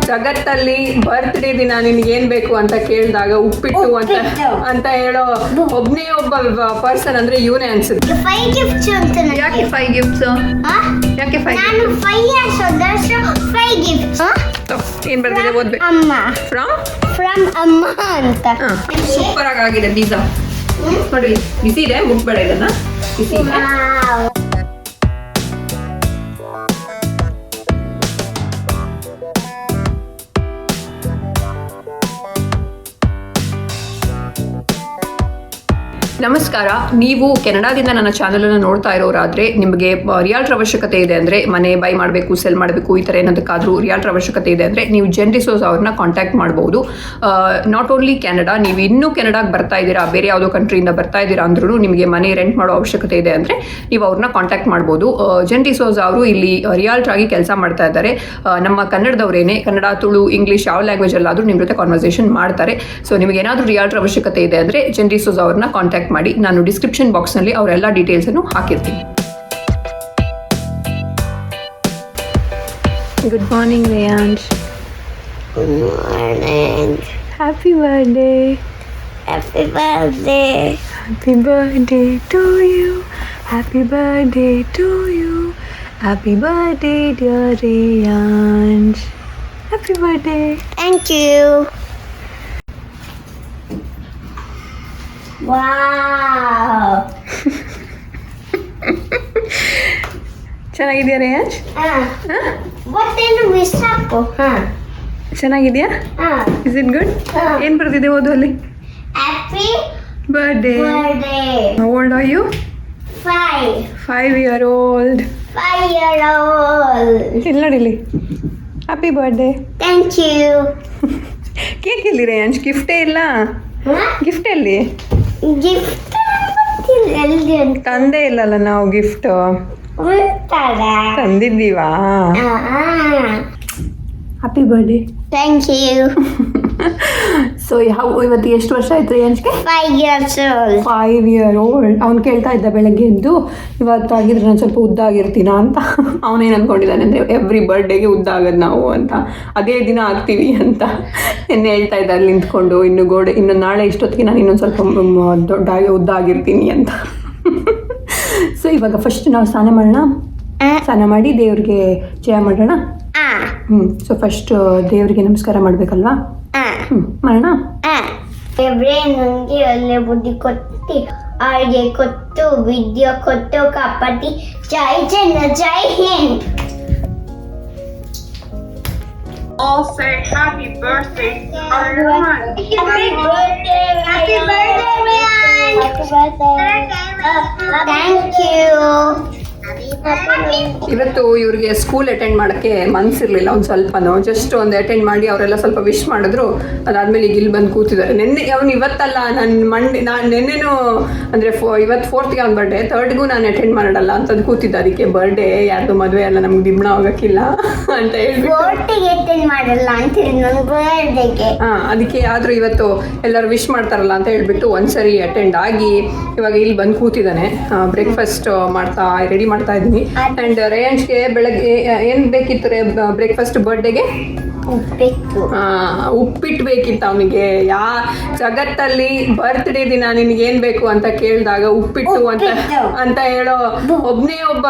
ಜಗತ್ತಲ್ಲಿ ಬರ್ತ್ಡೇ ದಿನ ನಿನ್ಗೆ ಏನ್ ಬೇಕು ಅಂತ ಕೇಳಿದಾಗ ಉಪ್ಪಿಟ್ಟು ಅಂತ ಹೇಳೋ ಒಬ್ಬನೇ ಒಬ್ಬ ಪರ್ಸನ್ ಅಂದ್ರೆ ಇವನೇ ಅನ್ಸುತ್ತೆ. 5 gifts ಅಂತ ಯಾಕೆ 5 gifts? ಯಾಕೆ 5? ನಾನು 5 years old, so 5 gifts. ಏನ್ ಬರ್ತಿದೆ ಓದ್ಬೇಕು. ಅಮ್ಮ ಫ್ರಮ್ ಅಮ್ಮ ಅಂತ. ಸೂಪರ್ ಆಗಿದೆ ಪಿಜ್ಜಾ ನೋಡಿ. ಬಿಸಿ ಇದೆ, ಮುಟ್ಬೇಡ ಇದನ್ನ. ಬಿಸಿ ಇದೆ. ನಮಸ್ಕಾರ. ನೀವು ಕೆನಡಾದಿಂದ ನನ್ನ ಚಾನಲನ್ನು ನೋಡ್ತಾ ಇರೋರಾದರೆ ನಿಮಗೆ ರಿಯಾಲ್ಟರ್ ಅವಶ್ಯಕತೆ ಇದೆ ಅಂದರೆ ಮನೆ ಬೈ ಮಾಡಬೇಕು, ಸೆಲ್ ಮಾಡಬೇಕು, ಈ ಥರ ಏನದಕ್ಕಾದರೂ ರಿಯಾಲ್ಟರ್ ಅವಶ್ಯಕತೆ ಇದೆ ಅಂದರೆ ನೀವು ಜೆನ್ ಡಿಸೋಜ್ ಅವ್ರನ್ನ ಕಾಂಟ್ಯಾಕ್ಟ್ ಮಾಡ್ಬೋದು. ನಾಟ್ ಓನ್ಲಿ ಕೆನಡಾ, ನೀವು ಇನ್ನೂ ಕೆನಡಾಗೆ ಬರ್ತಾ ಇದ್ದೀರಾ, ಬೇರೆ ಯಾವುದೋ ಕಂಟ್ರಿಯಿಂದ ಬರ್ತಾ ಇದ್ದೀರಾ ಅಂದ್ರೂ ನಿಮಗೆ ಮನೆ ರೆಂಟ್ ಮಾಡೋ ಅವಶ್ಯಕತೆ ಇದೆ ಅಂದರೆ ನೀವು ಅವ್ರನ್ನ ಕಾಂಟ್ಯಾಕ್ಟ್ ಮಾಡ್ಬೋದು. ಜೆನ್ ಡಿಸೋಜ್ ಅವರು ಇಲ್ಲಿ ರಿಯಾಲ್ಟರ್ ಆಗಿ ಕೆಲಸ ಮಾಡ್ತಾ ಇದ್ದಾರೆ. ನಮ್ಮ ಕನ್ನಡದವರೇನೆ, ಕನ್ನಡ, ತುಳು, ಇಂಗ್ಲೀಷ್ ಯಾವ ಲ್ಯಾಂಗ್ವೇಜಲ್ಲಾದರೂ ನಿಮ್ಮ ಜೊತೆ ಕಾನ್ವರ್ಸೇಷನ್ ಮಾಡ್ತಾರೆ. ಸೊ ನಿಮಗೆ ಏನಾದರೂ ರಿಯಾಲ್ಟರ್ ಅವಶ್ಯಕತೆ ಇದೆ ಅಂದರೆ ಜೆನ್ ಡಿಸೋಜ್ ಅವ್ರನ್ನ ಕಾಂಟ್ಯಾಕ್ಟ್ ಮಾಡಿ. ನಾನು ಡಿಸ್ಕ್ರಿಪ್ಷನ್ ಬಾಕ್ಸ್ ನಲ್ಲಿ ಅವರೆಲ್ಲ ಡೀಟೇಲ್ಸ್ ಅನ್ನು ಹಾಕಿರ್ತೀನಿ. Good morning Reyansh. Good morning. Happy birthday. Happy birthday. Happy birthday to you. Happy birthday to you. Happy birthday dear Reyansh. Happy birthday. Thank you. Wow. ಚೆನ್ನಾಗಿದೆಯಾ ರೇಯಾಂಶ್? ಗೊತ್ತೇನು ಮಿಸ್ ಹಾಕು. ಚೆನ್ನಾಗಿದೆಯಾ? Is it good? ಏನು ಬರ್ತಿದೆ ಓದು ಅಲ್ಲಿ? Happy birthday. Birthday. How old are you? 5. 5-year old. 5-year-old. ಇಲ್ಲಿ ನೋಡಿಲಿ. Happy birthday. Thank you. Cake ಎಲ್ಲಿ ರೇಯಾಂಶ್? ಗಿಫ್ಟೇ ಇಲ್ಲ. ಗಿಫ್ಟ್ ಎಲ್ಲಿ? ಗಿಫ್ಟ್ ಎಲ್ಲಿ ಅಂತ ತಂದೆ ಇಲ್ಲಲ್ಲ ನಾವು ಗಿಫ್ಟ್. ತಂದಿದ್ದೀವಾ? Happy birthday. Thank you. So ಇವತ್ತು ಎಷ್ಟು ವರ್ಷ ಆಯ್ತು ರೇಯಾಂಶ್ಗೆ? 5 years old. 5-year old. ಅವ್ನು ಕೇಳ್ತಾ ಇದ್ದ ಬೆಳಗ್ಗೆ ಎದ್ದು, ಇವತ್ತು ಆಗಿದ್ರೆ ನಾನು ಸ್ವಲ್ಪ ಉದ್ದ ಆಗಿರ್ತೀನ ಅಂತ. ಅವನೇನು ಅಂದ್ಕೊಂಡಿದ್ದಾನೆ ಅಂದರೆ ಎವ್ರಿ ಬರ್ಡೇಗೆ ಉದ್ದ ಆಗೋದು ನಾವು ಅಂತ, ಅದೇ ದಿನ ಆಗ್ತೀವಿ ಅಂತ ಎನ್ನೆ ಹೇಳ್ತಾ ಇದ್ದ ಅಲ್ಲಿ ನಿಂತ್ಕೊಂಡು. ಇನ್ನು ನಾಳೆ ಇಷ್ಟೊತ್ತಿಗೆ ನಾನು ಇನ್ನೊಂದು ಸ್ವಲ್ಪ ದೊಡ್ಡಾಗಿ ಉದ್ದ ಆಗಿರ್ತೀನಿ ಅಂತ. ಸೊ ಇವಾಗ ಫಸ್ಟ್ ನಾವು ಸ್ನಾನ ಮಾಡೋಣ. ಸ್ನಾನ ಮಾಡಿ ದೇವ್ರಿಗೆ ಜಯ ಮಾಡೋಣ. ಸೊ ಫಸ್ಟ್ ದೇವರಿಗೆ ನಮಸ್ಕಾರ ಮಾಡಬೇಕಲ್ವಾ? ಮಾಡೋಣ. ದೇವ್ರೆ ನನಗೆ ಒಳ್ಳೆ ಬುದ್ಧಿ ಕೊಟ್ಟು, ಅಡುಗೆ ಕೊಟ್ಟು, ವಿದ್ಯೆ ಕೊಟ್ಟು ಕಾಪಾಡಿ. ಜೈ ಜನ, ಜೈ Hind. All say happy birthday everyone. Happy birthday. Happy birthday, man. Happy birthday. Thank you. ಇವತ್ತು ಇವ್ರಿಗೆ ಸ್ಕೂಲ್ ಅಟೆಂಡ್ ಮಾಡೋಕ್ಕೆ ಮನಸ್ಸಿರಲಿಲ್ಲ ಒಂದು ಸ್ವಲ್ಪನೂ. ಜಸ್ಟ್ ಒಂದು ಅಟೆಂಡ್ ಮಾಡಿ ಅವರೆಲ್ಲ ಸ್ವಲ್ಪ ವಿಶ್ ಮಾಡಿದ್ರು. ಅದಾದಮೇಲೆ ಈಗ ಇಲ್ಲಿ ಬಂದು ಕೂತಿದ್ದಾರೆ. ಅವನು ಇವತ್ತಲ್ಲ, ನಾನು ನೆನ್ನೆನೂ ಅಂದರೆ ಇವತ್ತು 4th ಅವ್ನ ಬರ್ಡೇ, 3rd ನಾನು ಅಟೆಂಡ್ ಮಾಡಲ್ಲ ಅಂತಂದು ಕೂತಿದ್ದ. ಅದಕ್ಕೆ ಬರ್ಡೇ ಯಾರ್ದು ಮದುವೆ ಎಲ್ಲ ನಮ್ಗೆ ದಿಬ್ಬಣ ಹೋಗೋಕ್ಕಿಲ್ಲ ಅಂತ ಹೇಳಿ ಅಟೆಂಡ್ ಮಾಡಲ್ಲ ಅಂತೀರಿ ನನ್ನ ಬರ್ಡೇಗೆ. ಅದಕ್ಕೆ ಆದರೂ ಇವತ್ತು ಎಲ್ಲರೂ ವಿಶ್ ಮಾಡ್ತಾರಲ್ಲ ಅಂತ ಹೇಳ್ಬಿಟ್ಟು ಒಂದ್ಸರಿ ಅಟೆಂಡ್ ಆಗಿ ಇವಾಗ ಇಲ್ಲಿ ಬಂದು ಕೂತಿದ್ದಾನೆ. ಬ್ರೇಕ್ಫಾಸ್ಟ್ ರೆಡಿ ಮಾಡ್ತಾ ಇದ್ದೀನಿ. ಆ್ಯಂಡ್ ರೇಯಾಂಶ್ಗೆ ಬೆಳಗ್ಗೆ ಏನು ಬೇಕಿತ್ತು ಬ್ರೇಕ್ಫಾಸ್ಟ್ ಬರ್ಡೇಗೆ? ಉಪ್ಪಿಟ್ಟು ಬೇಕಿತ್ತು ಅವನಿಗೆ. ಜಗತ್ತಲ್ಲಿ ಬರ್ತ್ಡೇ ದಿನ ನಿನ್ಗೇನ್ ಬೇಕು ಅಂತ ಕೇಳಿದಾಗ ಉಪ್ಪಿಟ್ಟು ಅಂತ ಹೇಳೋ ಒಬ್ಬನೇ ಒಬ್ಬ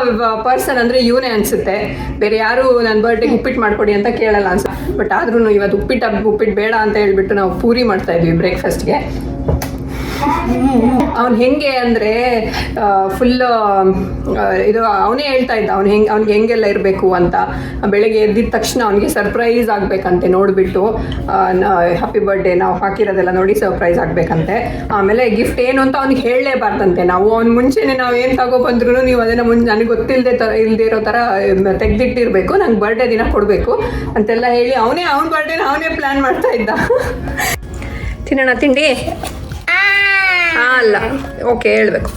ಪರ್ಸನ್ ಅಂದ್ರೆ ಇವನೇ ಅನ್ಸುತ್ತೆ. ಬೇರೆ ಯಾರು ನನ್ನ ಬರ್ಡೇಗೆ ಉಪ್ಪಿಟ್ಟು ಮಾಡ್ಕೊಡಿ ಅಂತ ಕೇಳಲ್ಲ ಅನ್ಸುತ್ತೆ. ಬಟ್ ಆದ್ರೂ ಇವತ್ತು ಉಪ್ಪಿಟ್ಟು ಬೇಡ ಅಂತ ಹೇಳ್ಬಿಟ್ಟು ನಾವು ಪೂರಿ ಮಾಡ್ತಾ ಇದ್ವಿ ಬ್ರೇಕ್ಫಾಸ್ಟ್ಗೆ. ಅವ್ನು ಹೆಂಗೆ ಅಂದರೆ ಫುಲ್ ಇದು ಅವನೇ ಹೇಳ್ತಾ ಇದ್ದ ಅವ್ನಿಗೆ ಹೆಂಗೆಲ್ಲ ಇರಬೇಕು ಅಂತ. ಬೆಳಗ್ಗೆ ಎದ್ದಿದ ತಕ್ಷಣ ಅವನಿಗೆ ಸರ್ಪ್ರೈಸ್ ಆಗಬೇಕಂತೆ ನೋಡಿಬಿಟ್ಟು. ಹ್ಯಾಪಿ ಬರ್ಡೇ ನಾವು ಹಾಕಿರೋದೆಲ್ಲ ನೋಡಿ ಸರ್ಪ್ರೈಸ್ ಆಗಬೇಕಂತೆ. ಆಮೇಲೆ ಗಿಫ್ಟ್ ಏನು ಅಂತ ಅವ್ನಿಗೆ ಹೇಳಲೇಬಾರ್ದಂತೆ ನಾವು. ಅವ್ನು ಮುಂಚೆನೇ ನಾವು ಏನು ತಗೊಬಂದ್ರೂ ನೀವು ಅದನ್ನು ನನಗೆ ಇಲ್ಲದೆ ಇರೋ ಥರ ತೆಗೆದಿಟ್ಟಿರಬೇಕು, ನಂಗೆ ಬರ್ಡೇ ದಿನ ಕೊಡಬೇಕು ಅಂತೆಲ್ಲ ಹೇಳಿ ಅವ್ನ ಬರ್ಡೇನ ಅವನೇ ಪ್ಲ್ಯಾನ್ ಮಾಡ್ತಾ ಇದ್ದ. ತಿನ್ನೋಣ ತಿಂಡಿ? ಅಲ್ಲ, ಓಕೆ ಹೇಳ್ಬೇಕು.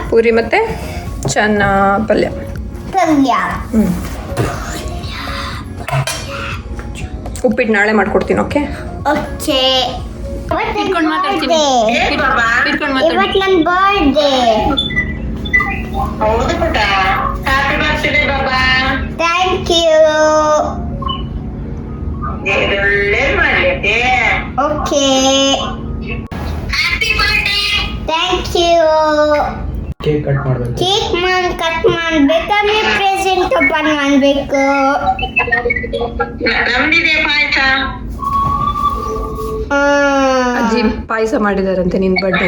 ಪೂರಿ ಮತ್ತೆ ಚೆನ್ನ ಪಲ್ಯ. ಉಪ್ಪಿಟ್ಟು ನಾಳೆ ಮಾಡ್ಕೊಡ್ತೀನಿ. ಓಕೆ ಇವತ್ತು ನನ್ನ ಬರ್ಡೇ. ಹೌದು ಪುಟ. ಹ್ಯಾಪಿ ಬರ್ತ್ಡೇ ಬಾಬಾ. Thank you. ಒಳ್ಳೇದ್ ಮಾಡ್ಲಿಕ್ಕೆ. Okay. Happy birthday. Thank you. Cake cut ಮಾಡ್ಬೇಕು. ಕೇಕ್ ಕಟ್ ಮಾಡ್ಬೇಕಾದ್ರೆ ಪ್ರೆಸೆಂಟ್ ಓಪನ್ ಮಾಡ್ಬೇಕು. ನಮ್ದಿದೆ ಪಾಯಸ. ಅಜ್ಜಿ ಪಾಯಸ ಮಾಡಿದಾರಂತೆ ನಿನ್ ಬರ್ಡೇ.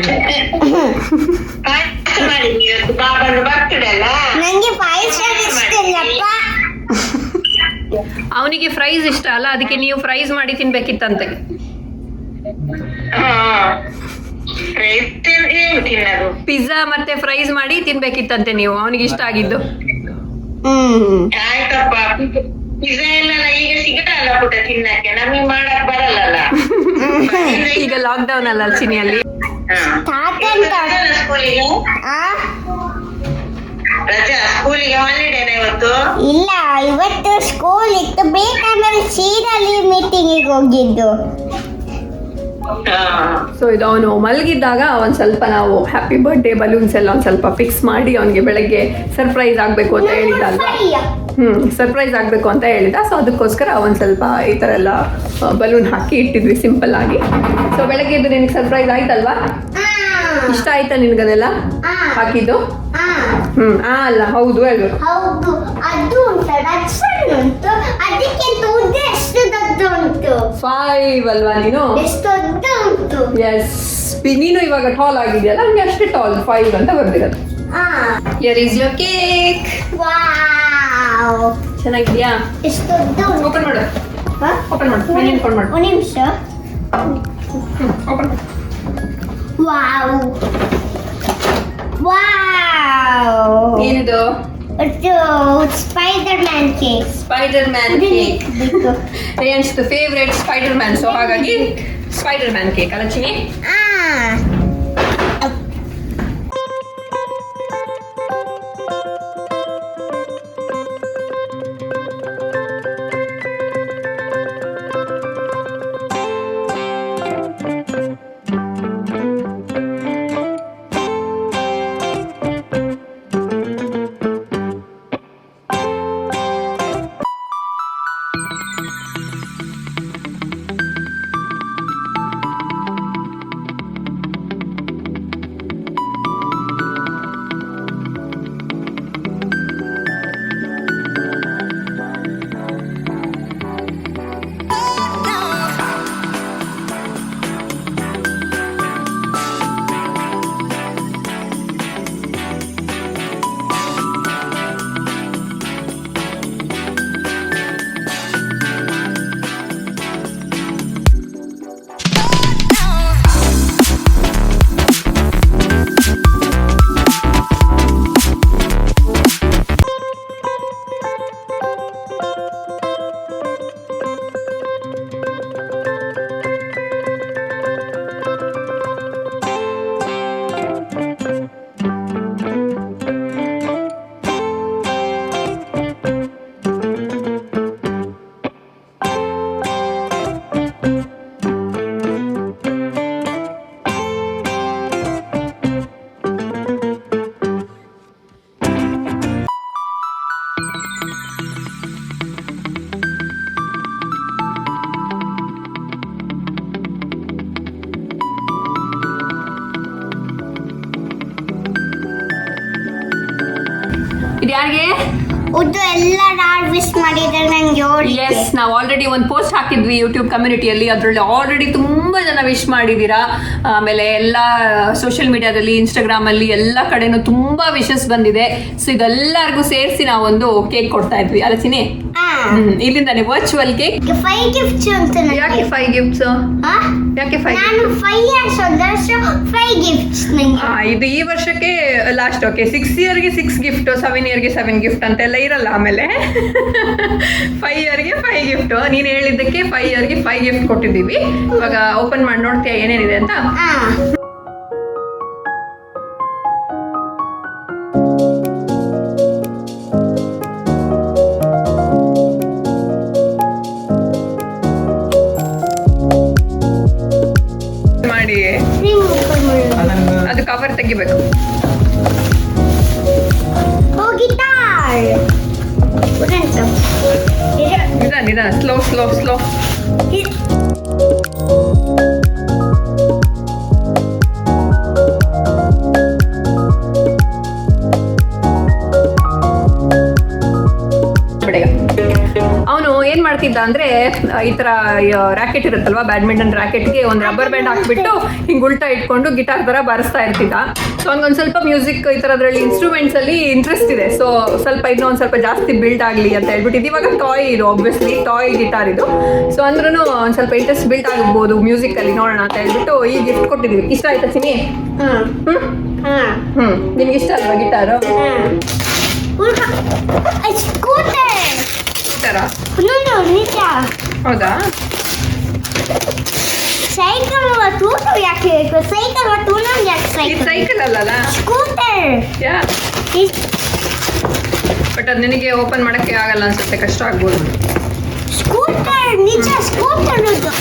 ಪಾಯಸ ಮಾಡಿದ್ವಿ ಇವತ್ತು. ಬಾಬನ ಬರ್ತ್ಡೇ ಅಲ್ಲ. ನಂಗೆ ಪಾಯಸ ಇಷ್ಟ ಇಲ್ಲಪ್ಪ. ಅವನಿಗೆ ಫ್ರೈಸ್ ಇಷ್ಟ ಅಲ್ಲ, ಅದಕ್ಕೆ ನೀವು ಫ್ರೈಸ್ ಮಾಡಿ ತಿನ್ಬೇಕಿತ್ತಂತೆ. ಏನು ತಿನ್ನೋದು? ಪಿಜ್ಜಾ ಮತ್ತೆ ಫ್ರೈಸ್ ಮಾಡಿ ತಿನ್ಬೇಕಿತ್ತಂತೆ ನೀವು, ಅವನಿಗೆ ಇಷ್ಟ ಆಗಿದ್ದು. ಆಯ್ತಪ್ಪ. ಪಿಜ್ಜಾ ಎಲ್ಲ ಈಗ ಸಿಗಲ್ಲ ಪುಟ ತಿನ್ನಕ್ಕೆ, ನಮಗೆ ಮಾಡಕ್ ಬರಲ್ಲ. ಈಗ ಲಾಕ್ಡೌನ್ ಅಲ್ಲ ಚಿನಿಯಲ್ಲಿ. ಸ್ಕೂಲಿಗೆ ರಜಾ, ಸ್ಕೂಲಿಗೆ ಹಾಲಿಡೇನ ಇವತ್ತು? ಇಲ್ಲ, ಇವತ್ತು ಸ್ಕೂಲ್ ಇತ್ತು. ಬೇಕಾದ್ರೆ ಸೀರಲ್ಲಿ ಮೀಟಿಂಗಿಗೆ ಹೋಗಿದ್ದು. ಸೊ ಇದು ಅವನು ಮಲಗಿದ್ದಾಗ ಒಂದ್ ಸ್ವಲ್ಪ ನಾವು ಹ್ಯಾಪಿ ಬರ್ಡೇ ಬಲೂನ್ಸ್ ಎಲ್ಲ ಒಂದ್ ಸ್ವಲ್ಪ ಫಿಕ್ಸ್ ಮಾಡಿ ಅವನಿಗೆ ಬೆಳಗ್ಗೆ ಸರ್ಪ್ರೈಸ್ ಆಗ್ಬೇಕು ಅಂತ ಹೇಳಿದ ಅಲ್ವಾ. ಸರ್ಪ್ರೈಸ್ ಆಗ್ಬೇಕು ಅಂತ ಹೇಳಿದ. ಸೊ ಅದಕ್ಕೋಸ್ಕರ ಒಂದ್ ಸ್ವಲ್ಪ ಈ ತರ ಎಲ್ಲ ಬಲೂನ್ ಹಾಕಿ ಇಟ್ಟಿದ್ವಿ ಸಿಂಪಲ್ ಆಗಿ. ಸೊ ಬೆಳಗ್ಗೆ ಎದ್ದು ನಿನಗೆ ಸರ್ಪ್ರೈಸ್ ಆಯ್ತಲ್ವಾ? ಇಷ್ಟ ಆಯ್ತಾ ನಿನ್ಗದೆಲ್ಲ ಹಾಕಿದ್ದು? ಅಲ್ಲ ಹೌದು ಹೇಳು. ಹೌದು, ಅದು ಉಂಟಲ್ಲ, ಅದು ಸಣ್ಣ ಉಂಟು, ಅದಕ್ಕಿಂತ ಉದ್ದ ಎಷ್ಟು ದೊಡ್ಡ ಉಂಟು. 5 ಅಲ್ವಾ ನೀನು? ಎಷ್ಟು ದೊಡ್ಡ ಉಂಟು. ಎಸ್, ನೀನು ಇವಾಗ ಟಾಲ್ ಆಗಿದೆಯಲ್ಲ, ಹಂಗೆ ಅಷ್ಟೇ ಟಾಲ್ 5 ಅಂತ ಬರ್ದಿರೋದು. Here is your cake. Wow, ಚೆನ್ನಾಗಿದ್ಯಾ? ಎಷ್ಟು ದೊಡ್ಡ ಉಂಟು. ಓಪನ್ ಮಾಡು, ಓಪನ್ ಮಾಡು, ಓಪನ್ ಮಾಡು. ಒಂದು ನಿಮಿಷ. ಓಪನ್ ಮಾಡು. ವಾವ್ ವಾವ್, ಏನಿದು? ಇದು spider man cake. Spider man cake. Reyansh favourite spider man, so ಹಾಗಾಗಿ ಸ್ಪೈಡರ್ ಮ್ಯಾನ್ ಕೇಕ್ ಅಲ್ಲ ಚಿನಿ? ಇದು ಯಾರಿಗೆ? ಉದ್ದು ಎಲ್ಲ ವಿಶ್ ಮಾಡಿದ್ರೆ ನಂಗೆ ಎಸ್, ನಾವು ಆಲ್ರೆಡಿ ಒಂದು ಪೋಸ್ಟ್ ಹಾಕಿದ್ವಿ ಯೂಟ್ಯೂಬ್ ಕಮ್ಯುನಿಟಿಯಲ್ಲಿ. ಅದರಲ್ಲಿ ಆಲ್ರೆಡಿ ತುಂಬ ಜನ ವಿಶ್ ಮಾಡಿದ್ದೀರಾ. ಆಮೇಲೆ ಎಲ್ಲ ಸೋಷಿಯಲ್ ಮೀಡಿಯಾದಲ್ಲಿ, ಇನ್ಸ್ಟಾಗ್ರಾಮಲ್ಲಿ ಎಲ್ಲ ಕಡೆನೂ ತುಂಬ ವಿಶಸ್ ಬಂದಿದೆ. ಸೊ ಇದೆಲ್ಲರಿಗೂ ಸೇರಿಸಿ ನಾವೊಂದು ಕೇಕ್ ಕೊಡ್ತಾ ಇದ್ವಿ ಅಲ್ಲ ಚಿನಿ? ಇಲ್ಲಿಂದಾನೆ ವರ್ಚುವಲ್ ಕೇಕ್. 5 ಗಿಫ್ಟ್ಸ್ ಅಂತ. ಯಾಕೆ 5 ಗಿಫ್ಟ್ಸ್? ಯಾಕೆ 5? ನಾನು 5 ಇಯರ್ಸ್ ಹೋದಷ್ಟು 5 ಗಿಫ್ಟ್ಸ್ ನಂಗೆ. ಇದು ಈ ವರ್ಷಕ್ಕೆ ಲಾಸ್ಟ್. ಓಕೆ, 6 ಇಯರ್ಗೆ 6 ಗಿಫ್ಟ್, 7 ಇಯರ್ಗೆ 7 ಗಿಫ್ಟ್ ಅಂತೆಲ್ಲ ಇರಲ್ಲ. ಆಮೇಲೆ 5 ಇಯರ್ಗೆ 5 ಗಿಫ್ಟ್. ನೀನು ಹೇಳಿದ್ದಕ್ಕೆ 5 ಇಯರ್ಗೆ 5 ಗಿಫ್ಟ್ ಕೊಟ್ಟಿದ್ದೀವಿ. ಇವಾಗ ಓಪನ್ ಮಾಡಿ ನೋಡ್ತೀಯಾ ಏನೇನಿದೆ ಅಂತ? ಮಾಡಿ ಅದು ಕವರ್ ತೆಗಿಬೇಕು. Oh, guitar. Kurento. ನಿಧಾನ ಸ್ಲೋ ಅವನು ಏನ್ ಮಾಡ್ತಿದ್ದ ಅಂದ್ರೆ ಈ ತರ ರ್ಯಾಕೆಟ್ ಇರುತ್ತಲ್ವಾ ಬ್ಯಾಡ್ಮಿಂಟನ್ ರ್ಯಾಕೆಟ್ಗೆ ಒಂದು ರಬ್ಬರ್ ಬ್ಯಾಂಡ್ ಹಾಕ್ಬಿಟ್ಟು ಹಿಂಗ್ ಉಲ್ಟಾ ಇಟ್ಕೊಂಡು ಗಿಟಾರ್ ತರ ಬಾರಿಸ್ತಾ ಇರ್ತಿದ್ದ. ಸೊ ಅವ್ನಿಗೊಂದು ಸ್ವಲ್ಪ ಮ್ಯೂಸಿಕ್ ಈ ತರದ್ರಲ್ಲಿ ಇನ್ಸ್ಟ್ರೂಮೆಂಟ್ಸ್ ಅಲ್ಲಿ ಇಂಟ್ರೆಸ್ಟ್ ಇದೆ. ಸೊ ಸ್ವಲ್ಪ ಇನ್ನೊಂದು ಸ್ವಲ್ಪ ಜಾಸ್ತಿ ಬಿಲ್ಡ್ ಆಗ್ಲಿ ಅಂತ ಹೇಳ್ಬಿಟ್ಟು ಇವಾಗ ಟಾಯ್ ಇದು ಆಬ್ವಿಯಸ್ಲಿ ಟಾಯ್ ಗಿಟಾರ್ ಇದು. ಸೊ ಅಂದ್ರೂ ಒಂದ್ ಸ್ವಲ್ಪ ಇಂಟ್ರೆಸ್ಟ್ ಬಿಲ್ಡ್ ಆಗ್ಬೋದು ಮ್ಯೂಸಿಕ್ ಅಲ್ಲಿ ನೋಡೋಣ ಅಂತ ಹೇಳ್ಬಿಟ್ಟು ಈ ಗಿಫ್ಟ್ ಕೊಟ್ಟಿದೀವಿ. ಇಷ್ಟ ಆಯ್ತಾ ಚಿನಿ? ನಿಮ್ಗೆ ಇಷ್ಟ ಅಲ್ವಾ ಗಿಟಾರು? Scooter. No, ನಿಜ. ಹೌದಾ? ಸೈಕಲ್ ತೂತು ಯಾಕೆ ಸೈಕಲ್ ತೂನಂಗೆ ಯಾಕೆ ಇದು ಸೈಕಲ್ ಅಲ್ಲಲ್ಲ? ಸ್ಕೂಟರ್. ಯಾ ಬಟ್ ಅದು ನಿನಗೆ ಓಪನ್ ಮಾಡಕ್ಕೆ ಆಗಲ್ಲ ಅನ್ಸುತ್ತೆ, ಕಷ್ಟ ಆಗ್ಬೋದು. ಸ್ಕೂಟರ್ ನಿಜ ಸ್ಕೂಟರ್ ಅದು.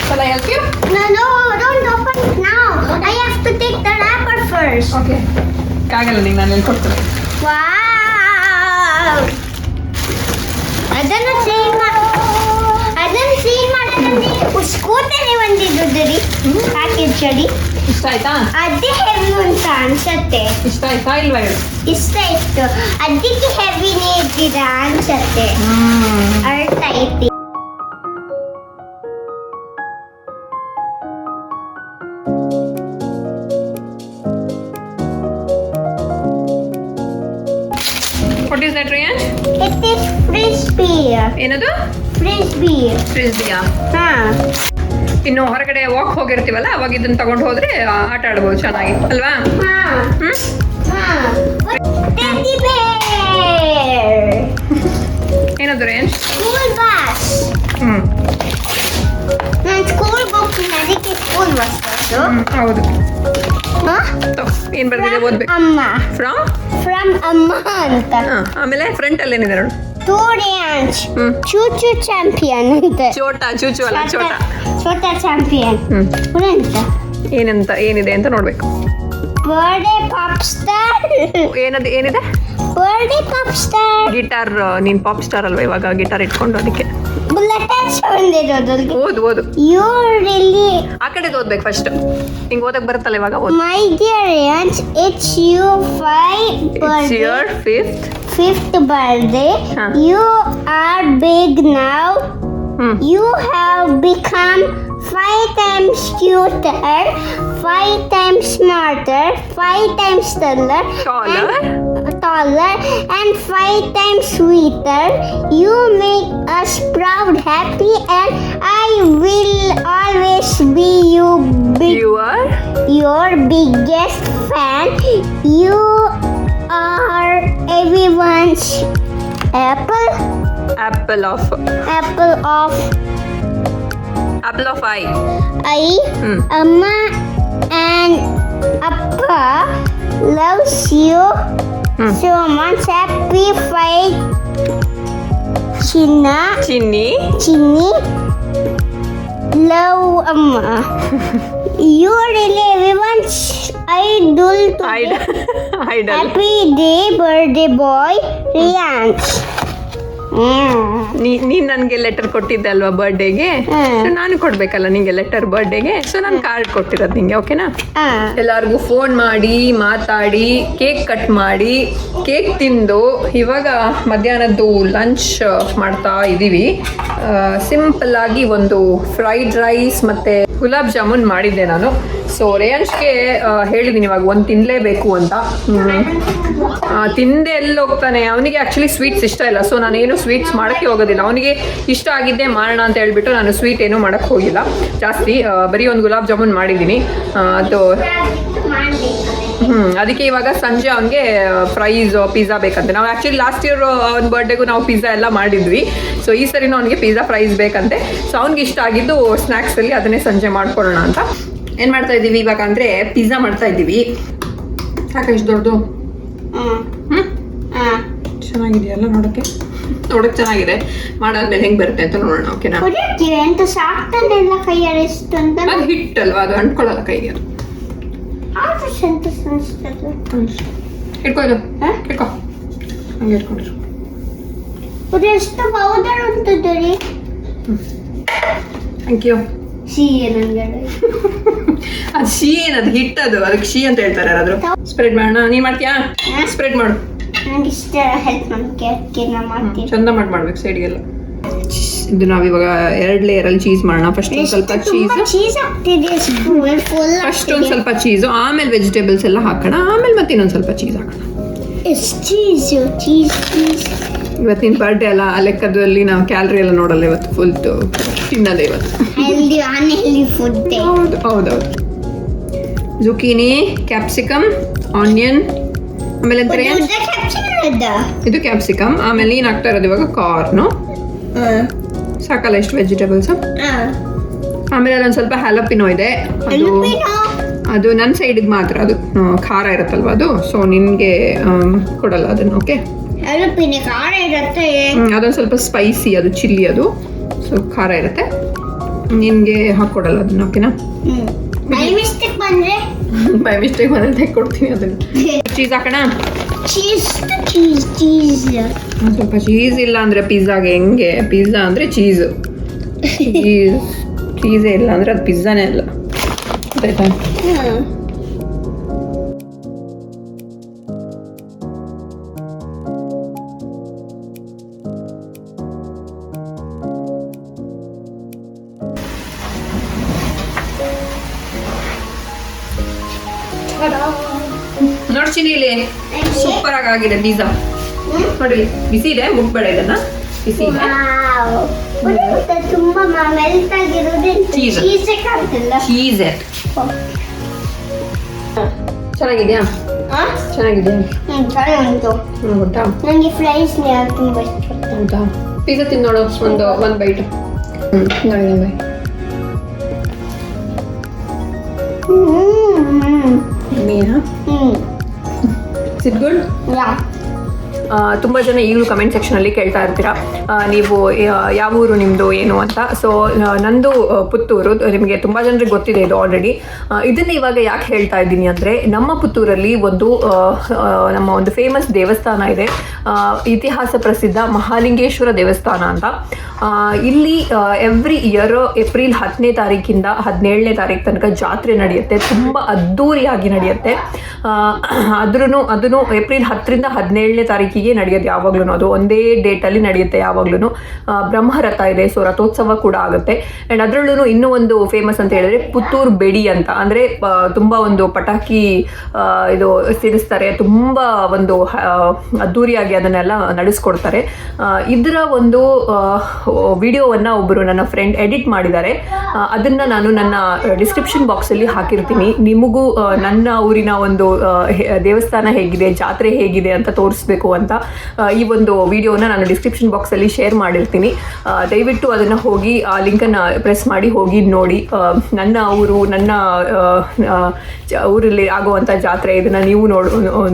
Shall I help you? No, don't open it now. I have to take the wrapper first. Okay. ಆಗಲ್ಲ ನಿಂಗೆ ನಾನು ಹೇಳ್ಕೊಡ್ತೀನಿ. Wow. ಅದನ್ನು ಸೇಲ್ ಮಾಡೋದಂದ್ರೆ ಸ್ಕೂಟರ್ ಒಂದಿದ್ದುರಿ ಪ್ಯಾಕೇಜ್ ಅಲ್ಲಿ. ಇಷ್ಟ ಆಯ್ತಾ? ಅದೇ ಹೆವಿ ಅಂತ ಅನ್ಸತ್ತೆ. ಇಷ್ಟ ಆಯ್ತಾ ಇಲ್ವಾ ಹೇಳು? ಇಷ್ಟ ಇತ್ತು, ಅದಕ್ಕೆ ಹೆವಿನೇ ಇದ್ದಿದ ಅನ್ಸತ್ತೆ. ಅರ್ಥ ಐತಿ. What is that, Riyan? It is frisbee. ಏನದು? Frisbee. ಫ್ರಿಸ್ಬಿಯಾ? ಹಾ. ಇನ್ನು ಹೊರಗಡೆ ವಾಕ್ ಹೋಗಿರ್ತೀವಲ್ಲ ಅವಾಗ ಇದನ್ನ ತಗೊಂಡು ಹೋದ್ರೆ ಆಟ ಆಡ್ಬೋದು ಚೆನ್ನಾಗಿ ಅಲ್ವಾ? ಹಾ. ಹ್ಮ್? ಹಾ. Teddy bear. ಏನದು ರೇಂಜ್? School bus. ನಾನು ಸ್ಕೂಲ್ ಹೋಗ್ತೀನಿ, ಅದಕ್ಕೆ ಸ್ಕೂಲ್ ಬಸ್ ಅದು. ಹೌದು. ಹಾ? ಏನ್ ಬರ್ದಿದೆ ಓದ್ಬೇಕು. ಅಮ್ಮ. ಫ್ರಮ್ ಅಮ್ಮ ಅಂತ. ಆಮೇಲೆ ಫ್ರಂಟ್ ಅಲ್ಲಿ ಏನಿದೆ ನೋಡು. Torrance. ಚೂಚು ಚಾಂಪಿಯನ್ ಅಂತ. ಚೋಟಾ ಚೂಚು ಅಲ್ಲ ಚೋಟಾ. ಚೋಟಾ ಚಾಂಪಿಯನ್. ಅಂತ. ಏನಂತ ಏನಿದೆ ಅಂತ ನೋಡ್ಬೇಕು. Birthday pop star. ಏನಿದೆ? Birthday pop star. ಗಿಟಾರ್. ನೀನ್ ಪಾಪ್ ಸ್ಟಾರ್ ಅಲ್ವಾ ಇವಾಗ ಗಿಟಾರ್ ಇಟ್ಕೊಂಡು ಅದಕ್ಕೆ. ಬುಲೆಟ್ ಒಂದಿರೋದು. ಓದು. You really. ಆ ಕಡೆದು ಓದ್ಬೇಕು ಫಸ್ಟ್. ಹಿಂಗ್ ಓದಕ್ ಬರುತ್ತಲ್ಲ ಇವಾಗ ಓದ್. My dear Rance, it's your It's your fifth birthday. Huh. You are big now. You have become 5 times cuter, 5 times smarter, 5 times taller, and 5 times sweeter. You make us proud, happy, and I will always be your biggest fan. You are everyone's apple of eye. Amma and Appa loves you so much. Happy 5 Chinny. Love Amma. You really everyone's idol today. Happy birthday boy Riyansh. ನೀನ್ ನನ್ಗೆ letter ಕೊಟ್ಟಿದ್ದೆ ಅಲ್ವಾ ಬರ್ಡೇಗೆ, ನಾನು ಕೊಡ್ಬೇಕಲ್ಲ ನಿಂಗೆ letter ಬರ್ಡೇಗೆ. So ನಾನು card ಕೊಟ್ಟಿರೋದು ನಿಂಗೆ, ಓಕೆನಾ? ಎಲ್ಲಾರ್ಗು ಫೋನ್ ಮಾಡಿ ಮಾತಾಡಿ ಕೇಕ್ ಕಟ್ ಮಾಡಿ ಕೇಕ್ ತಿಂದು ಇವಾಗ ಮಧ್ಯಾಹ್ನದ್ದು ಲಂಚ್ ಮಾಡ್ತಾ ಇದ್ದೀವಿ. ಸಿಂಪಲ್ ಆಗಿ ಒಂದು ಫ್ರೈಡ್ ರೈಸ್ ಮತ್ತೆ ಗುಲಾಬ್ ಜಾಮೂನ್ ಮಾಡಿದ್ದೆ ನಾನು. ಸೊ ರೇಯನ್ಸ್ಗೆ ಹೇಳಿದ್ದೀನಿ ಇವಾಗ ಒಂದು ತಿನ್ನಲೇಬೇಕು ಅಂತ. ತಿಂದೆ ಎಲ್ಲಿ ಹೋಗ್ತಾನೆ, ಅವನಿಗೆ ಆ್ಯಕ್ಚುಲಿ ಸ್ವೀಟ್ಸ್ ಇಷ್ಟ ಇಲ್ಲ. ಸೊ ನಾನೇನು ಸ್ವೀಟ್ಸ್ ಮಾಡೋಕ್ಕೆ ಹೋಗೋದಿಲ್ಲ, ಅವನಿಗೆ ಇಷ್ಟ ಆಗಿದ್ದೆ ಮಾಡೋಣ ಅಂತ ಹೇಳ್ಬಿಟ್ಟು ನಾನು ಸ್ವೀಟ್ ಏನೂ ಮಾಡೋಕ್ಕೆ ಹೋಗಿಲ್ಲ ಜಾಸ್ತಿ. ಬರೀ ಒಂದು ಗುಲಾಬ್ ಜಾಮೂನ್ ಮಾಡಿದ್ದೀನಿ. ಅದು ಅದಕ್ಕೆ ಇವಾಗ ಸಂಜೆ ಅವನಿಗೆ ಫ್ರೈಸ್ ಪಿಜ್ಜಾ ಬೇಕಂತೆ. ನಾವು ಆ್ಯಕ್ಚುಲಿ ಲಾಸ್ಟ್ ಇಯರ್ ಅವ್ನ ಬರ್ಡೇಗೂ ನಾವು ಪಿಜ್ಜಾ ಎಲ್ಲ ಮಾಡಿದ್ವಿ. ಸೊ ಈ ಸರಿನೂ ಅವನಿಗೆ ಪಿಜ್ಜಾ ಫ್ರೈಸ್ ಬೇಕಂತೆ. ಸೊ ಅವ್ನಿಗೆ ಇಷ್ಟ ಆಗಿದ್ದು ಸ್ನ್ಯಾಕ್ಸಲ್ಲಿ ಅದನ್ನೇ ಸಂಜೆ ಮಾಡ್ಕೊಳ್ಳೋಣ ಅಂತ ಏನು ಮಾಡ್ತಾ ಇದ್ದೀವಿ ಇವಾಗ ಅಂದರೆ ಪಿಜ್ಜಾ ಮಾಡ್ತಾ ಇದ್ದೀವಿ. ಸಾಕಷ್ಟು ದೊಡ್ಡದು. ಚೆನ್ನಾಗಿದೆಯಲ್ಲ ನೋಡೋಕ್ಕೆ ಚೆನ್ನಾಗಿದೆ. ಮಾಡಾದ್ಮೇಲೆ ಹೆಂಗೆ ಬರುತ್ತೆ ಅಂತ ನೋಡೋಣ, ಓಕೆನಾ? ಎಂತ ಸಾಕ್ತಾನೆಲ್ಲ ಕೈಯಲ್ಲಿ ಎಷ್ಟು ಅಂತ. ಅದು ಹಿಟ್ಟಲ್ವಾ, ಅದು ಅಂಟ್ಕೊಳ್ಳಲ್ಲ ಕೈಗೆ. ಅದು ಇಟ್ಕೋ ಇದು ಹಾ? ಇಟ್ಕೋ ಹಂಗೆ ಇಟ್ಕೊಂಡಿರು. ಅದು ಎಷ್ಟು ಪೌಡರ್ ಉಂಟು ಥ್ಯಾಂಕ್ ಯು. ಸಿಹಿ ನನಗೆ ಅದು ಶೀ ಏನದು ಹಿಟ್ಟದು, ಅದಕ್ಕೆ ಶೀ ಅಂತ ಹೇಳ್ತಾರೆ ಯಾರಾದ್ರು. ಸ್ಪ್ರೆಡ್ ಮಾಡೋಣ, ನೀನ್ ಮಾಡ್ತೀಯಾ? ಸ್ಪ್ರೆಡ್ ಮಾಡು. ನಂಗೆ ಇಷ್ಟ ಹೆಲ್ಪ್ ಮಾಡೋಕ್ಕೆ ಅದಕ್ಕೆ ನಾನು ಮಾಡ್ತೀನಿ. ಚಂದ ಮಾಡ್ಬೇಕು ಸೈಡ್ಗೆಲ್ಲ. ಇದು ನಾವಿವಾಗ 2 ಲೇಯರಲ್ಲಿ ಚೀಸ್ ಮಾಡೋಣ. ಫಸ್ಟ್ ಒಂದು ಸ್ವಲ್ಪ ಚೀಸ್ ಹಾಕ್ತಿದೆ ಫುಲ್. ಫಸ್ಟ್ ಒಂದು ಸ್ವಲ್ಪ ಚೀಸು, ಆಮೇಲೆ ವೆಜಿಟೇಬಲ್ಸ್ ಎಲ್ಲ ಹಾಕೋಣ, ಆಮೇಲೆ ಮತ್ತೆ ಇನ್ನೊಂದು ಸ್ವಲ್ಪ ಚೀಸ್ ಹಾಕೋಣ. ಎಷ್ಟು ಚೀಸು ಚೀಸ್ ಚೀಸ್. ಇವತ್ತಿನ ಬರ್ಡೇ ಅಲ್ಲ, ಆ ಲೆಕ್ಕದಲ್ಲಿ ನಾವು ಕ್ಯಾಲರಿ ಎಲ್ಲ ನೋಡಲ್ಲ ಇವತ್ತು, ಫುಲ್ ತಿನ್ನೋದೇ ಇವತ್ತು. Healthy unhealthy food. ಹೌದೌದು. ಜುಕೀನಿ, ಕ್ಯಾಪ್ಸಿಕಮ್, ಆನಿಯನ್, ಆಮೇಲೆ ಅಂತಾರೆ ಇದು ಕ್ಯಾಪ್ಸಿಕಮ್. ಆಮೇಲೆ ನೀನು ಹಾಕ್ತಾ ಇರೋದು ಇವಾಗ ಕಾರ್ನು. ಸಾಕಲ್ಲ ಎಷ್ಟು ವೆಜಿಟೇಬಲ್ಸ್. ಆಮೇಲೆ ಅಲ್ಲೊಂದು ಸ್ವಲ್ಪ ಹ್ಯಾಲಪಿನೋ ಇದೆ, ಅದು ನನ್ನ ಸೈಡಿಗೆ ಮಾತ್ರ, ಅದು ಖಾರ ಇರುತ್ತಲ್ವ ಅದು, ಸೊ ನಿನಗೆ ಕೊಡಲ್ಲ ಅದನ್ನು. ಓಕೆ, ಖಾರ ಇರುತ್ತೆ. ಅದೊಂದು ಸ್ವಲ್ಪ ಸ್ಪೈಸಿ, ಅದು ಚಿಲ್ಲಿ, ಅದು ಸೊ ಖಾರ ಇರುತ್ತೆ, ನಿನಗೆ ಹಾಕ್ಕೊಡಲ್ಲ ಅದನ್ನ. ಓಕೆನಾ? ಬೈ ಮಿಸ್ಟೇಕ್ ಬಂದ್ರೆ ಬೈ ಮಿಸ್ಟೇಕ್ ಬಂದ್ರೆ ತೆಕ್ಕೊಡ್ತೀನಿ ಅದನ್ನು. ಚೀಸ್ ಹಾಕೋಣ. Cheese cheese cheese. ಸ್ವಲ್ಪ ಚೀಸ್ ಇಲ್ಲ ಅಂದರೆ ಪಿಜ್ಜಾಗೆ ಹೆಂಗೆ? ಪಿಜ್ಜಾ ಅಂದರೆ ಚೀಸು, ಚೀಸೇ ಇಲ್ಲ ಅಂದರೆ ಅದು ಪಿಜ್ಜಾನೇ ಅಲ್ಲ. ಗೊತ್ತಾಯ್ತಾ? ನೋಡ್ತೀನಿ ಇಲ್ಲಿ ಸೂಪರ್ ಆಗಿದೆ ಪಿಜ್ಜಾ. ನೋಡಿ ಬಿಸಿ ಇದೆ, ಮುಟ್ಬೇಡ ಇದನ್ನ, ಬಿಸಿ ಇದೆ. ತುಂಬಾ ಮೆಲ್ಟ್ ಆಗಿರೋದು Cheese. ಚೀಸ್ ಕಾಣ್ತಿಲ್ಲ. ಚೀಸ್ ಚೆನ್ನಾಗಿದ್ಯಾ? ಚೆನ್ನಾಗಿದೆಯಾ? ಚೆನ್ನಾಗಿ ಉಂಟು. ಗೊತ್ತಾ? ನನಗೆ ಫ್ರೈಸ್ ತುಂಬಾ ಇಷ್ಟ. ಹೌದಾ? ಪಿಜ್ಜಾ ತಿಂದು ನೋಡು, ಒಂದು ಬೈಟ್. ನೋಡಿ ಬೈ. Meena it good? ತುಂಬ ಜನ ಈಗಲೂ ಕಮೆಂಟ್ ಸೆಕ್ಷನಲ್ಲಿ ಕೇಳ್ತಾ ಇರ್ತೀರಾ ನೀವು ಯಾವ ಊರು ನಿಮ್ಮದು ಏನು ಅಂತ. ಸೊ ನಂದು ಪುತ್ತೂರು, ನಿಮಗೆ ತುಂಬ ಜನರಿಗೆ ಗೊತ್ತಿದೆ ಇದು ಆಲ್ರೆಡಿ. ಇದನ್ನು ಇವಾಗ ಯಾಕೆ ಹೇಳ್ತಾ ಇದ್ದೀನಿ ಅಂದರೆ, ನಮ್ಮ ಪುತ್ತೂರಲ್ಲಿ ನಮ್ಮ ಒಂದು ಫೇಮಸ್ ದೇವಸ್ಥಾನ ಇದೆ, ಇತಿಹಾಸ ಪ್ರಸಿದ್ಧ ಮಹಾಲಿಂಗೇಶ್ವರ ದೇವಸ್ಥಾನ ಅಂತ. ಇಲ್ಲಿ ಎವ್ರಿ ಇಯರ್ ಏಪ್ರಿಲ್ 10ನೇ ತಾರೀಕಿಂದ 17ನೇ ತಾರೀಕು ತನಕ ಜಾತ್ರೆ ನಡೆಯುತ್ತೆ, ತುಂಬ ಅದ್ಧೂರಿಯಾಗಿ ನಡೆಯುತ್ತೆ. ಅದನ್ನು ಏಪ್ರಿಲ್ 10ರಿಂದ 17ನೇ ತಾರೀಕಿಗೆ ನಡೆಯೋದು ಯಾವಾಗ್ಲೂ, ಅದು ಒಂದೇ ಡೇಟಲ್ಲಿ ನಡೆಯುತ್ತೆ ಯಾವಾಗ್ಲೂ. ಬ್ರಹ್ಮರಥ ಇದೆ, ಸೊ ರಥೋತ್ಸವ ಕೂಡ ಆಗುತ್ತೆ. ಆ್ಯಂಡ್ ಅದರಲ್ಲೂ ಇನ್ನೂ ಒಂದು ಫೇಮಸ್ ಅಂತ ಹೇಳಿದ್ರೆ ಪುತ್ತೂರು ಬೆಡಿ ಅಂತ, ಅಂದರೆ ತುಂಬ ಒಂದು ಪಟಾಕಿ ಇದು ಸಿಡಿಸ್ತಾರೆ, ತುಂಬ ಒಂದು ಅದ್ಧೂರಿಯಾಗಿ ಅದನ್ನೆಲ್ಲ ನಡೆಸ್ಕೊಡ್ತಾರೆ. ಇದರ ಒಂದು ವಿಡಿಯೋವನ್ನು ಒಬ್ಬರು ನನ್ನ ಫ್ರೆಂಡ್ ಎಡಿಟ್ ಮಾಡಿದ್ದಾರೆ, ಅದನ್ನು ನಾನು ನನ್ನ ಡಿಸ್ಕ್ರಿಪ್ಷನ್ ಬಾಕ್ಸಲ್ಲಿ ಹಾಕಿರ್ತೀನಿ. ನಿಮಗೂ ನನ್ನ ಊರಿನ ಒಂದು ದೇವಸ್ಥಾನ ಹೇಗಿದೆ, ಜಾತ್ರೆ ಹೇಗಿದೆ ಅಂತ ತೋರಿಸ್ಬೇಕು ಅಂತ ಈ ಒಂದು ವಿಡಿಯೋನ ನಾನು ಡಿಸ್ಕ್ರಿಪ್ಷನ್ ಬಾಕ್ಸಲ್ಲಿ ಶೇರ್ ಮಾಡಿರ್ತೀನಿ. ದಯವಿಟ್ಟು ಅದನ್ನು ಹೋಗಿ ಆ ಲಿಂಕನ್ನು ಪ್ರೆಸ್ ಮಾಡಿ ಹೋಗಿ ನೋಡಿ. ನನ್ನ ಊರು, ನನ್ನ ಊರಲ್ಲಿ ಆಗುವಂಥ ಜಾತ್ರೆ, ಇದನ್ನು ನೀವು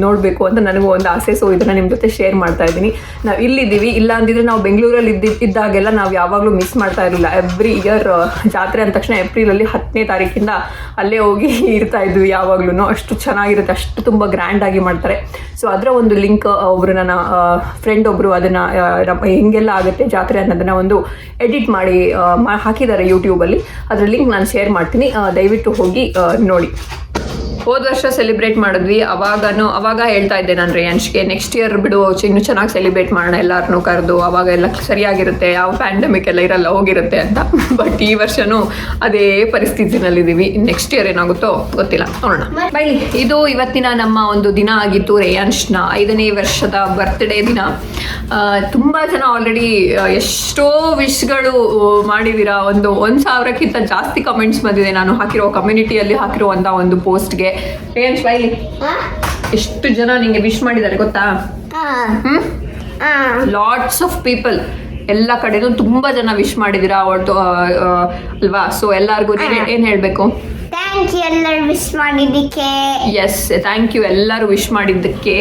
ನೋಡಬೇಕು ಅಂತ ನನಗೂ ಒಂದು ಆಸೆ. ಸೊ ಇದನ್ನು ನಿಮ್ಮ ಜೊತೆ ಶೇರ್ ಮಾಡ್ತಾ ಇದ್ದೀನಿ. ನಾವು ಇಲ್ಲಿದ್ದೀವಿ, ಇಲ್ಲ ಅಂದಿದ್ರೆ ನಾವು ಬೆಂಗಳೂರಲ್ಲಿ ಇದ್ದಾಗೆಲ್ಲ ನಾವು ಯಾವಾಗಲೂ ಮಿಸ್ ಮಾಡ್ತಾ ಇರಲಿಲ್ಲ. ಎವ್ರಿ ಇಯರ್ ಜಾತ್ರೆ ಅಂದ ತಕ್ಷಣ ಏಪ್ರಿಲಲ್ಲಿ 10ನೇ ತಾರೀಕಿಂದ ಅಲ್ಲೇ ಹೋಗಿ ಇರ್ತಾ ಇದ್ವಿ ಯಾವಾಗ್ಲೂ. ಅಷ್ಟು ಚೆನ್ನಾಗಿರುತ್ತೆ, ಅಷ್ಟು ತುಂಬ ಗ್ರ್ಯಾಂಡಾಗಿ ಮಾಡ್ತಾರೆ. ಸೊ ಅದರ ಒಂದು ಲಿಂಕ್ ಒಬ್ಬರು ನನ್ನ ಫ್ರೆಂಡ್ ಒಬ್ಬರು ಅದನ್ನು ಹೆಂಗೆಲ್ಲ ಆಗುತ್ತೆ ಜಾತ್ರೆ ಅನ್ನೋದನ್ನು ಒಂದು ಎಡಿಟ್ ಮಾಡಿ ಹಾಕಿದ್ದಾರೆ ಯೂಟ್ಯೂಬಲ್ಲಿ. ಅದರ ಲಿಂಕ್ ನಾನು ಶೇರ್ ಮಾಡ್ತೀನಿ, ದಯವಿಟ್ಟು ಹೋಗಿ ನೋಡಿ. ಹೋದ ವರ್ಷ ಸೆಲಿಬ್ರೇಟ್ ಮಾಡಿದ್ವಿ, ಅವಾಗ ಹೇಳ್ತಾ ಇದ್ದೆ ನಾನು ರೇಯಾನ್ಶ್ಗೆ, ನೆಕ್ಸ್ಟ್ ಇಯರ್ ಬಿಡು ಇನ್ನೂ ಚೆನ್ನಾಗಿ ಸೆಲಿಬ್ರೇಟ್ ಮಾಡೋಣ, ಎಲ್ಲರನ್ನೂ ಕರೆದು ಅವಾಗ ಎಲ್ಲ ಸರಿಯಾಗಿರುತ್ತೆ, ಯಾವ ಪ್ಯಾಂಡಮಿಕ್ ಎಲ್ಲ ಇರಲ್ಲ, ಹೋಗಿರುತ್ತೆ ಅಂತ. ಬಟ್ ಈ ವರ್ಷನೂ ಅದೇ ಪರಿಸ್ಥಿತಿನಲ್ಲಿದ್ದೀವಿ. ನೆಕ್ಸ್ಟ್ ಇಯರ್ ಏನಾಗುತ್ತೋ ಗೊತ್ತಿಲ್ಲ, ನೋಡೋಣ. ಬೈಲಿ, ಇದು ಇವತ್ತಿನ ನಮ್ಮ ಒಂದು ದಿನ ಆಗಿತ್ತು, ರೇಯಾನ್ಶ್ನ 5ನೇ ವರ್ಷದ ಬರ್ತ್ಡೇ ದಿನ. ತುಂಬ ಜನ ಆಲ್ರೆಡಿ ಎಷ್ಟೋ ವಿಶ್ಗಳು ಮಾಡಿದ್ದೀರಾ, 1,000ಕ್ಕಿಂತ ಜಾಸ್ತಿ ಕಮೆಂಟ್ಸ್ ಬಂದಿದೆ ನಾನು ಹಾಕಿರೋ ಕಮ್ಯುನಿಟಿಯಲ್ಲಿ ಹಾಕಿರುವಂಥ ಒಂದು ಪೋಸ್ಟ್ಗೆ. ರೇಯಾನ್ಶ್ ಬೈಲಿ, ಎಷ್ಟು ಜನ ನಿಂಗೆ ವಿಶ್ ಮಾಡಿದ್ದಾರೆ ಗೊತ್ತಾ? ಲಾಟ್ಸ್ ಆಫ್ ಪೀಪಲ್, ಎಲ್ಲ ಕಡೆನೂ ತುಂಬ ಜನ ವಿಶ್ ಮಾಡಿದ್ದೀರಾ ಅವತ್ತು ಅಲ್ವಾ? ಸೊ ಎಲ್ಲರಿಗೂ ಏನು ಹೇಳಬೇಕು? ಥ್ಯಾಂಕ್ ಯು ಎಲ್ಲರೂ ವಿಶ್ ಮಾಡಿದ್ದಕ್ಕೆ. ಎಸ್ ಥ್ಯಾಂಕ್ ಯು ಎಲ್ಲರೂ ವಿಶ್ ಮಾಡಿದ್ದಕ್ಕೆ.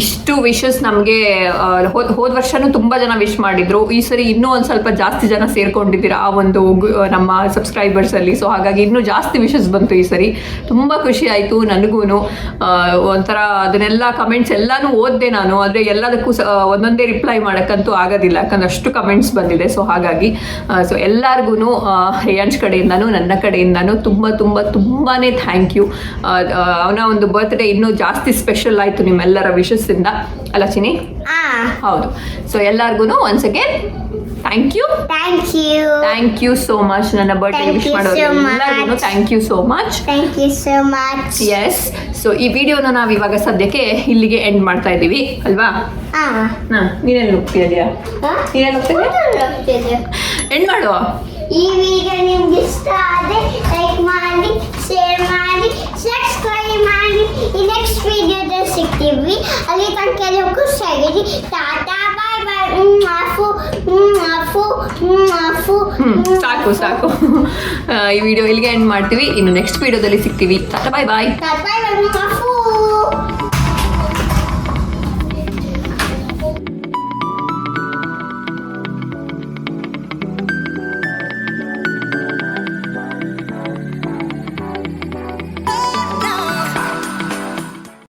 ಇಷ್ಟು ವಿಶಸ್ ನಮಗೆ ಹೋದ ವರ್ಷನೂ ತುಂಬ ಜನ ವಿಶ್ ಮಾಡಿದ್ರು. ಈ ಸರಿ ಇನ್ನೂ ಒಂದು ಸ್ವಲ್ಪ ಜಾಸ್ತಿ ಜನ ಸೇರ್ಕೊಂಡಿದ್ದೀರಾ ಆ ಒಂದು ನಮ್ಮ ಸಬ್ಸ್ಕ್ರೈಬರ್ಸಲ್ಲಿ. ಸೊ ಹಾಗಾಗಿ ಇನ್ನೂ ಜಾಸ್ತಿ ವಿಶಸ್ ಬಂತು ಈ ಸರಿ. ತುಂಬ ಖುಷಿ ಆಯಿತು ನನಗೂ. ಒಂಥರ ಅದನ್ನೆಲ್ಲ ಕಮೆಂಟ್ಸ್ ಎಲ್ಲನೂ ಓದಿದೆ ನಾನು. ಆದರೆ ಎಲ್ಲದಕ್ಕೂ ಒಂದೊಂದೇ ರಿಪ್ಲೈ ಮಾಡೋಕ್ಕಂತೂ ಆಗೋದಿಲ್ಲ, ಯಾಕಂದ್ರೆ ಅಷ್ಟು ಕಮೆಂಟ್ಸ್ ಬಂದಿದೆ. ಸೊ ಹಾಗಾಗಿ ಸೊ ಎಲ್ಲರಿಗೂ ರೇಯಾಂಶ್ ಕಡೆಯಿಂದನೂ ನನ್ನ ಕಡೆಯಿಂದನೂ ತುಂಬಾ ಥ್ಯಾಂಕ್ ಯು. ಅವನ ಒಂದು ಬರ್ತ್ಡೇ ಇನ್ನೂ ಜಾಸ್ತಿ ಸ್ಪೆಷಲ್ ಆಯಿತು ನಿಮ್ಮೆಲ್ಲರ ವಿಶಸ್ಸಿಂದ ಅಲ್ಲ ಚಿನಿ? ಹೌದು. ಸೊ ಎಲ್ಲರಿಗೂ once again thank you. Thank you so much. ನನ್ನ ಬರ್ತ್ಡೇ ವಿಶ್ ಮಾಡೋರು ಎಲ್ಲರಿಗೂ thank you so much. Yes. So ಈ ವಿಡಿಯೋನ ನಾವು ಇವಾಗ ಸದ್ಯಕ್ಕೆ ಇಲ್ಲಿಗೆ ಎಂಡ್ ಮಾಡ್ತಾ ಇದ್ದೀವಿ ಅಲ್ವಾ? ನೀನೇನು ಹೋಗ್ತಿದ್ಯಾ? ನೀನೇನು ಹೋಗ್ತಿದ್ಯಾ? ಎಂಡ್ ಮಾಡುವ. ಈ ವಿಡಿಯೋ ನಿಮ್ಗೆ ಇಷ್ಟ ಆದರೆ ಲೈಕ್ ಮಾಡಿ, ಶೇರ್ ಮಾಡಿ, ಸಬ್ಸ್ಕ್ರೈಬ್ ಮಾಡಿ. ಈ ನೆಕ್ಸ್ಟ್ ವಿಡಿಯೋದಲ್ಲಿ ಸಿಗ್ತೀವಿ. ಅಲ್ಲಿ ತನಕ ಎಲ್ಲರೂ ಖುಷಿಯಾಗಿರಿ. ಟಾಟಾ ಬಾಯ್ ಬಾಯ್. ಸಾಕು ಈ ವಿಡಿಯೋ ಇಲ್ಲಿಗೆ ಎಂಡ್ ಮಾಡ್ತೀವಿ. ಇನ್ನು ನೆಕ್ಸ್ಟ್ ವಿಡಿಯೋದಲ್ಲಿ ಸಿಗ್ತೀವಿ. ಟಾಟಾ ಬಾಯ್ ಬಾಯ್. ಟಾಟಾ ಬಾಯ್ ಬಾಯ್.